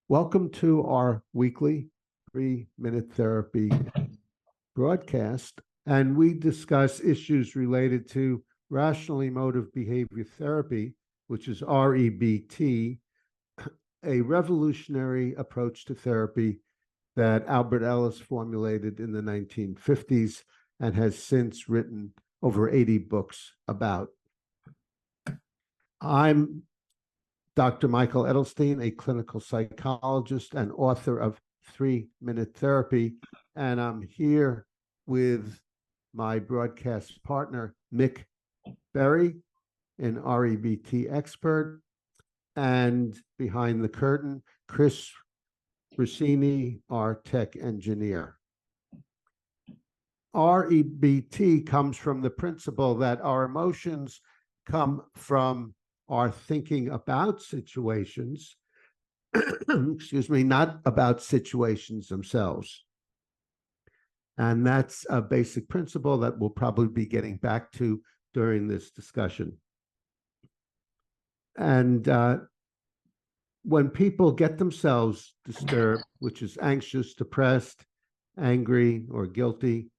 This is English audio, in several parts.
Welcome to our weekly 3-minute therapy broadcast, and we discuss issues related to rational emotive behavior therapy, which is REBT, a revolutionary approach to therapy that Albert Ellis formulated in the 1950s and has since written over 80 books about. I'm Dr. Michael Edelstein, a clinical psychologist and author of 3-Minute Therapy, and I'm here with my broadcast partner, Mick Berry, an REBT expert, and behind the curtain, Chris Rossini, our tech engineer. REBT comes from the principle that our emotions come from our thinking about situations, excuse me, not about situations themselves. And that's a basic principle that we'll probably be getting back to during this discussion. And when people get themselves disturbed, which is anxious, depressed, angry, or guilty,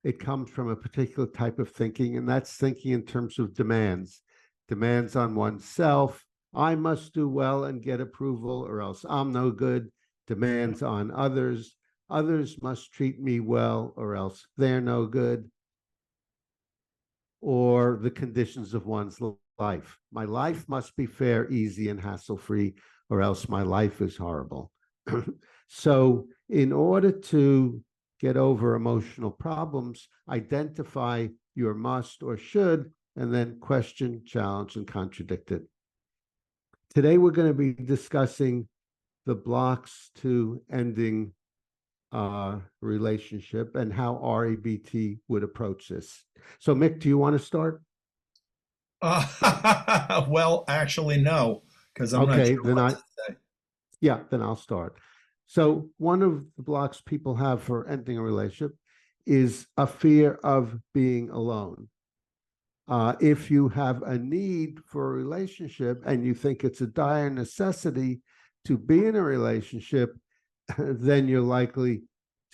it comes from a particular type of thinking, and that's thinking in terms of demands. Demands on oneself. I must do well and get approval, or else I'm no good. Demands on others. Others must treat me well, or else they're no good. Or the conditions of one's life. My life must be fair, easy, and hassle-free, or else my life is horrible. So in order to get over emotional problems, identify your must or should, and then question, challenge, and contradict it. Today, we're going to be discussing the blocks to ending a relationship and how REBT would approach this. So, Mick, do you want to start? Well, actually, no, because I'm not sure then what to say. Yeah, then I'll start. So one of the blocks people have for ending a relationship is a fear of being alone. If you have a need for a relationship and you think it's a dire necessity to be in a relationship, then you're likely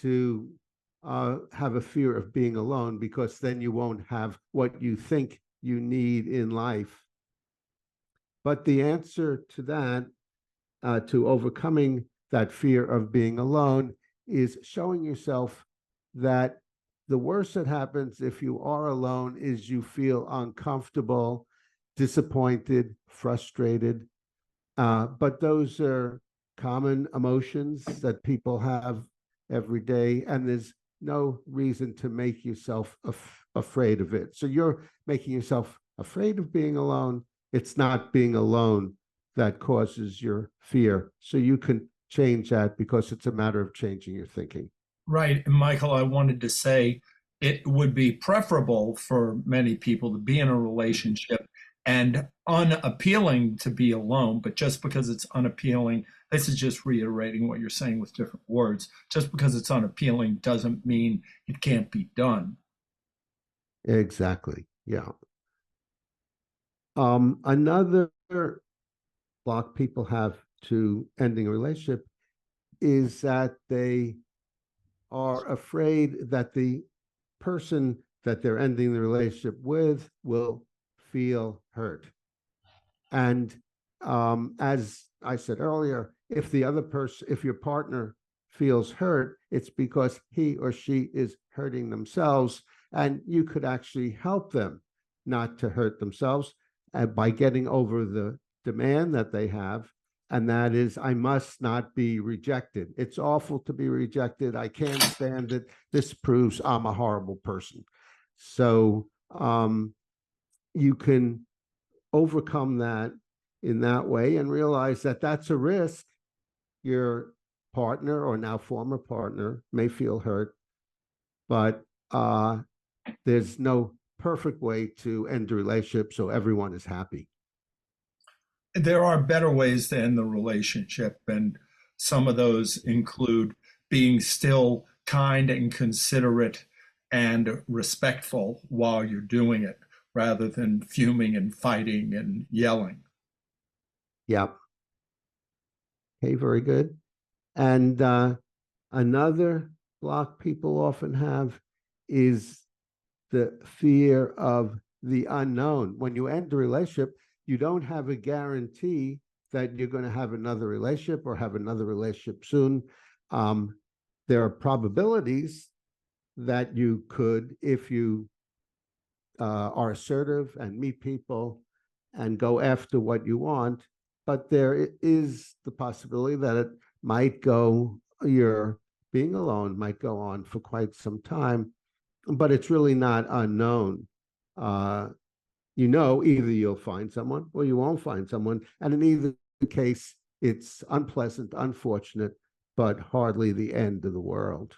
to have a fear of being alone, because then you won't have what you think you need in life. But the answer to that, to overcoming that fear of being alone, is showing yourself that the worst that happens if you are alone is you feel uncomfortable, disappointed, frustrated. But those are common emotions that people have every day, and there's no reason to make yourself afraid of it. So you're making yourself afraid of being alone. It's not being alone that causes your fear. So you can change that, because it's a matter of changing your thinking. Right. And Michael, I wanted to say it would be preferable for many people to be in a relationship and unappealing to be alone. But just because it's unappealing, this is just reiterating what you're saying with different words. Just because it's unappealing doesn't mean it can't be done. Exactly. Yeah. Another block people have to ending a relationship is that they are afraid that the person that they're ending the relationship with will feel hurt. And as I said earlier, if the other person, if your partner feels hurt, it's because he or she is hurting themselves, and you could actually help them not to hurt themselves by getting over the demand that they have, and that is, I must not be rejected. It's awful to be rejected. I can't stand it. This proves I'm a horrible person. So you can overcome that in that way and realize that that's a risk. Your partner, or now former partner, may feel hurt, but there's no perfect way to end a relationship so everyone is happy. There are better ways to end the relationship, and some of those include being still kind and considerate and respectful while you're doing it, rather than fuming and fighting and yelling. Yeah. Okay, very good. And another block people often have is the fear of the unknown. When you end a relationship, you don't have a guarantee that you're going to have another relationship or have another relationship soon. There are probabilities that you could, if you are assertive and meet people and go after what you want, but there is the possibility that it might go, your being alone might go on for quite some time, but it's really not unknown. Uh, either you'll find someone or you won't find someone. And in either case, it's unpleasant, unfortunate, but hardly the end of the world.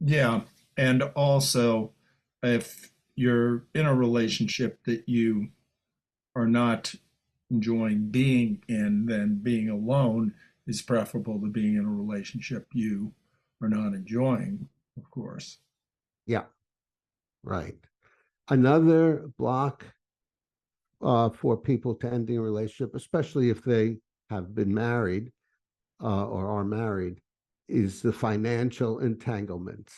Yeah. And also, if you're in a relationship that you are not enjoying being in, then being alone is preferable to being in a relationship you are not enjoying, of course. Yeah, right. Another block for people to ending a relationship, especially if they have been married or are married, is the financial entanglements.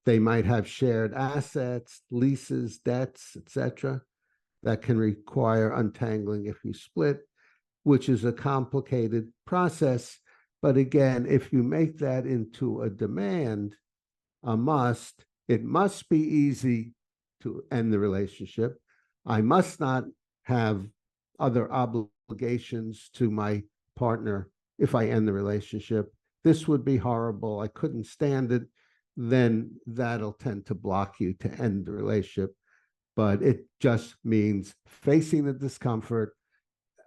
They might have shared assets, leases, debts, etc., that can require untangling if you split, which is a complicated process. But again, if you make that into a demand, a must, it must be easy to end the relationship. I must not have other obligations to my partner if I end the relationship. This would be horrible. I couldn't stand it. Then that'll tend to block you to end the relationship. But it just means facing the discomfort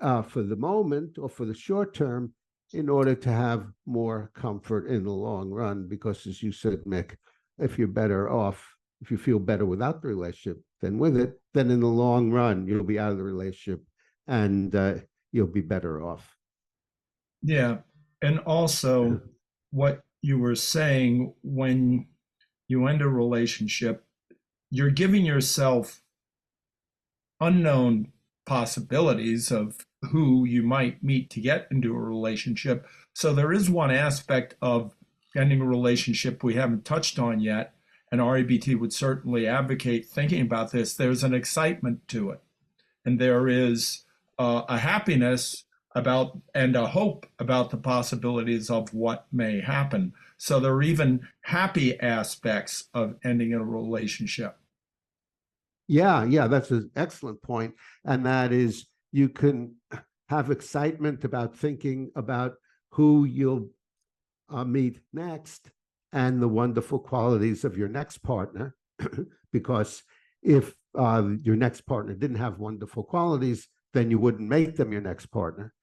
for the moment or for the short term in order to have more comfort in the long run. Because as you said, Mick, if you're better off, if you feel better without the relationship than with it, then in the long run, you'll be out of the relationship and you'll be better off. Yeah. And also, what you were saying, when you end a relationship, you're giving yourself unknown possibilities of who you might meet to get into a relationship. So there is one aspect of ending a relationship we haven't touched on yet, and REBT would certainly advocate thinking about this. There's an excitement to it, and there is a happiness about and a hope about the possibilities of what may happen. So there are even happy aspects of ending a relationship. Yeah, that's an excellent point. And that is, you can have excitement about thinking about who you'll meet next and the wonderful qualities of your next partner. Because if your next partner didn't have wonderful qualities, then you wouldn't make them your next partner.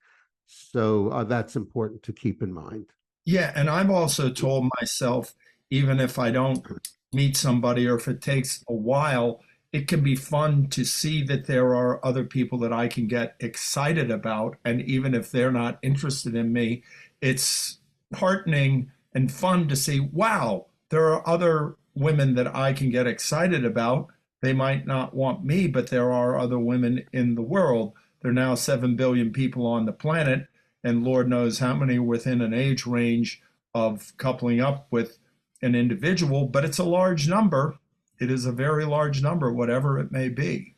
So that's important to keep in mind. Yeah, and I've also told myself, even if I don't meet somebody or if it takes a while, it can be fun to see that there are other people that I can get excited about. And even if they're not interested in me, it's heartening and fun to see, wow, there are other women that I can get excited about. They might not want me, but there are other women in the world. There are now 7 billion people on the planet, and Lord knows how many within an age range of coupling up with an individual, but it's a large number. It is a very large number, whatever it may be.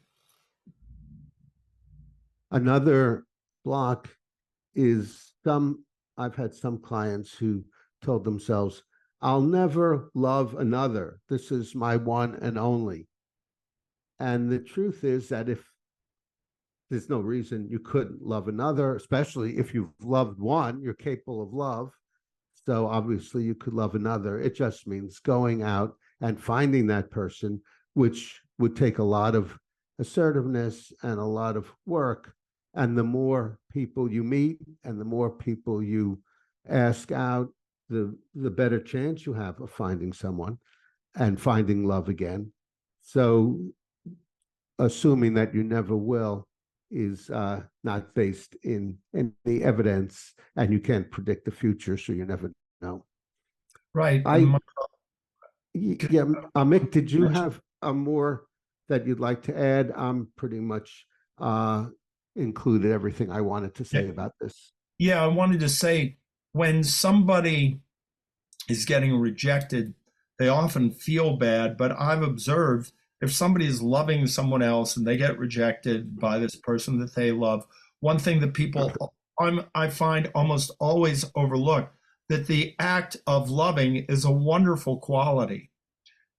Another block is I've had some clients who told themselves, I'll never love another. This is my one and only. And the truth is that if there's no reason you couldn't love another, especially if you've loved one, you're capable of love. So obviously you could love another. It just means going out and finding that person, which would take a lot of assertiveness and a lot of work. And the more people you meet and the more people you ask out, the better chance you have of finding someone and finding love again. So assuming that you never will is not based in any evidence, and you can't predict the future, so you never know. Right. I yeah, Mick, did you have more that you'd like to add? I'm pretty much included everything I wanted to Yeah, say about this. yeah, I wanted to say when somebody is getting rejected, they often feel bad. But I've observed if somebody is loving someone else and they get rejected by this person that they love, one thing that people I find almost always overlook that the act of loving is a wonderful quality.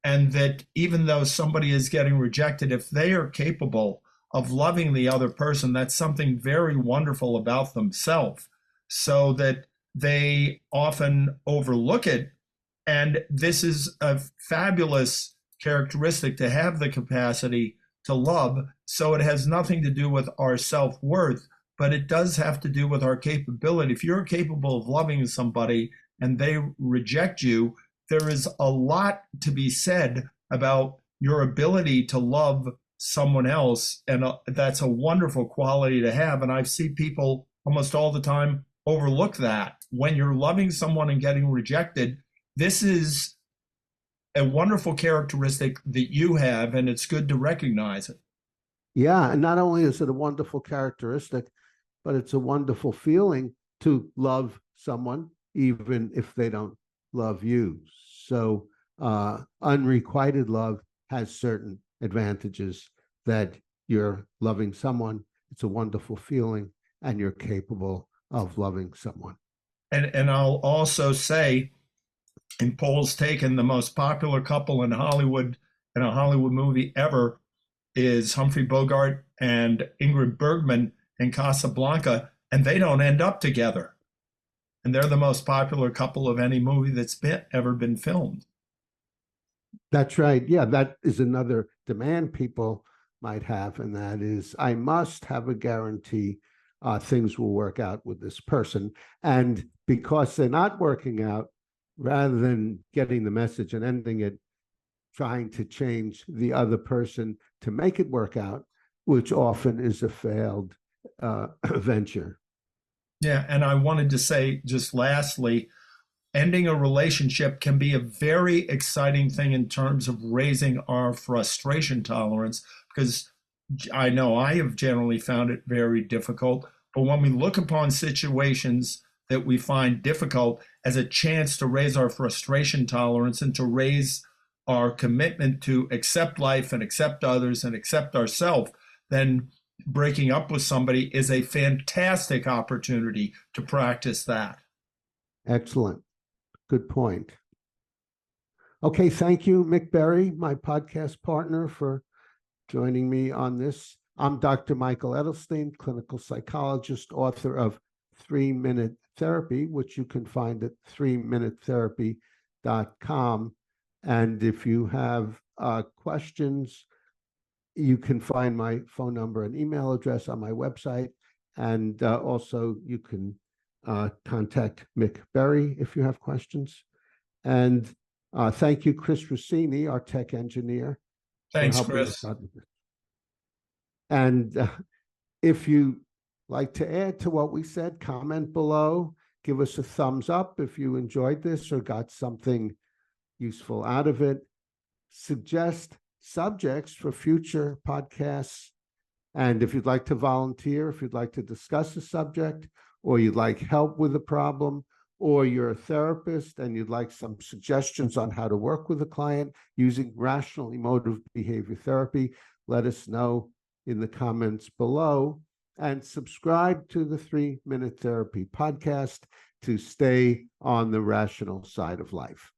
And that even though somebody is getting rejected, if they are capable of loving the other person, that's something very wonderful about themselves, so that they often overlook it. And this is a fabulous characteristic to have the capacity to love. So it has nothing to do with our self worth, but it does have to do with our capability. If you're capable of loving somebody and they reject you, there is a lot to be said about your ability to love someone else. And that's a wonderful quality to have. And I see people almost all the time overlook that. When you're loving someone and getting rejected, this is a wonderful characteristic that you have, and it's good to recognize it. Yeah, and not only is it a wonderful characteristic, but it's a wonderful feeling to love someone, even if they don't love you. So, unrequited love has certain advantages that you're loving someone. It's a wonderful feeling, and you're capable of loving someone. And I'll also say, in polls taken, the most popular couple in Hollywood in a Hollywood movie ever is Humphrey Bogart and Ingrid Bergman in Casablanca, and they don't end up together. And they're the most popular couple of any movie that's ever been filmed. That's right. Yeah, that is another demand people might have, and that is I must have a guarantee things will work out with this person. And because they're not working out, rather than getting the message and ending it, trying to change the other person to make it work out, which often is a failed venture. Yeah, and I wanted to say just lastly, ending a relationship can be a very exciting thing in terms of raising our frustration tolerance, because I know I have generally found it very difficult. But when we look upon situations that we find difficult as a chance to raise our frustration tolerance and to raise our commitment to accept life and accept others and accept ourselves, then breaking up with somebody is a fantastic opportunity to practice that. Excellent. Good point. Okay, thank you, Mick Berry, my podcast partner, for joining me on this. I'm Dr. Michael Edelstein, clinical psychologist, author of 3-Minute Therapy, which you can find at 3minutetherapy.com. And if you have questions, you can find my phone number and email address on my website. And also you can contact Mick Berry if you have questions. And thank you, Chris Rossini, our tech engineer, Thanks, for helping us Chris. out with this. And if you like to add to what we said, comment below, give us a thumbs up if you enjoyed this or got something useful out of it. Suggest subjects for future podcasts. And if you'd like to volunteer, if you'd like to discuss a subject, or you'd like help with a problem, or you're a therapist and you'd like some suggestions on how to work with a client using rational emotive behavior therapy, let us know in the comments below. And subscribe to the 3-Minute Therapy podcast to stay on the rational side of life.